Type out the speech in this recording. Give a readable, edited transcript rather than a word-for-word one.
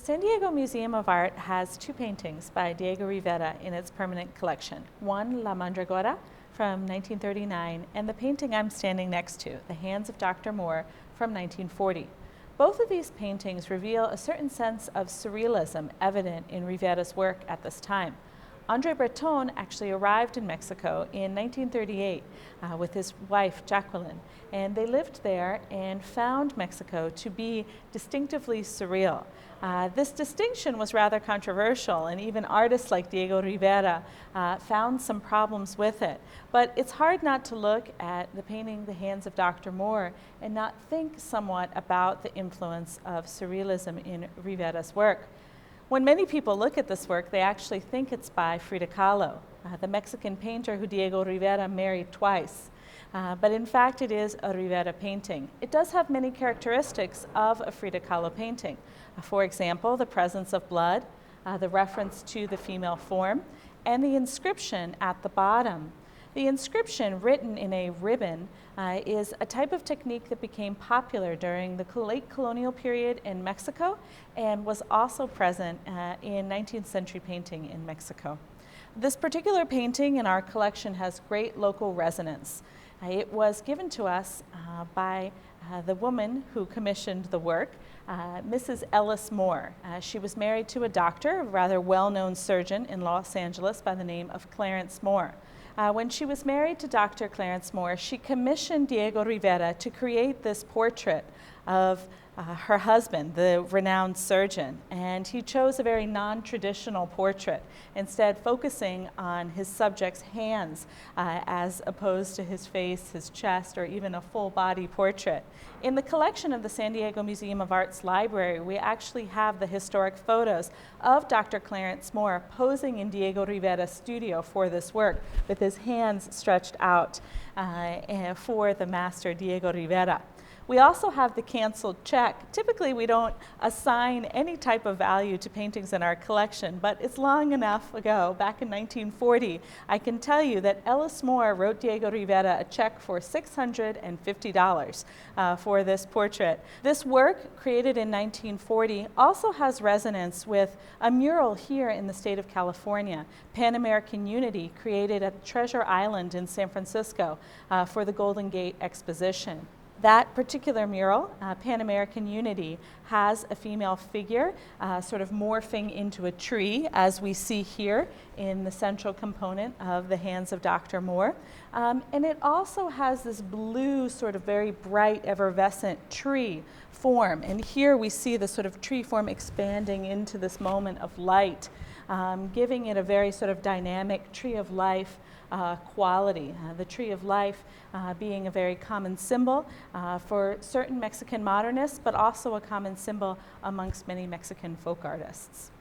San Diego Museum of Art has two paintings by Diego Rivera in its permanent collection. One, La Mandrágora, from 1939, and the painting I'm standing next to, The Hands of Dr. Moore, from 1940. Both of these paintings reveal a certain sense of surrealism evident in Rivera's work at this time. André Breton actually arrived in Mexico in 1938 with his wife, Jacqueline, and they lived there and found Mexico to be distinctively surreal. This distinction was rather controversial, and even artists like Diego Rivera found some problems with it. But it's hard not to look at the painting The Hands of Dr. Moore and not think somewhat about the influence of surrealism in Rivera's work. When many people look at this work, they actually think it's by Frida Kahlo, the Mexican painter who Diego Rivera married twice. But in fact, it is a Rivera painting. It does have many characteristics of a Frida Kahlo painting. For example, the presence of blood, the reference to the female form, and the inscription at the bottom. The inscription, written in a ribbon, is a type of technique that became popular during the late colonial period in Mexico and was also present in 19th century painting in Mexico. This particular painting in our collection has great local resonance. It was given to us by the woman who commissioned the work, Mrs. Ellis Moore. She was married to a doctor, a rather well-known surgeon in Los Angeles by the name of Clarence Moore. When she was married to Dr. Clarence Moore, she commissioned Diego Rivera to create this portrait of her husband, the renowned surgeon, and he chose a very non-traditional portrait, instead focusing on his subject's hands as opposed to his face, his chest, or even a full body portrait. In the collection of the San Diego Museum of Art's library, we actually have the historic photos of Dr. Clarence Moore posing in Diego Rivera's studio for this work, with his hands stretched out for the master Diego Rivera. We also have the canceled check. Typically, we don't assign any type of value to paintings in our collection, but it's long enough ago, back in 1940, I can tell you that Ellis Moore wrote Diego Rivera a check for $650 for this portrait. This work, created in 1940, also has resonance with a mural here in the state of California, Pan American Unity, created at Treasure Island in San Francisco for the Golden Gate Exposition. That particular mural, Pan American Unity, has a female figure sort of morphing into a tree, as we see here in the central component of The Hands of Dr. Moore. And it also has this blue, sort of very bright, effervescent tree form. And here we see the sort of tree form expanding into this moment of light, giving it a very sort of dynamic tree of life quality. The tree of life being a very common symbol for certain Mexican modernists, but also a common symbol amongst many Mexican folk artists.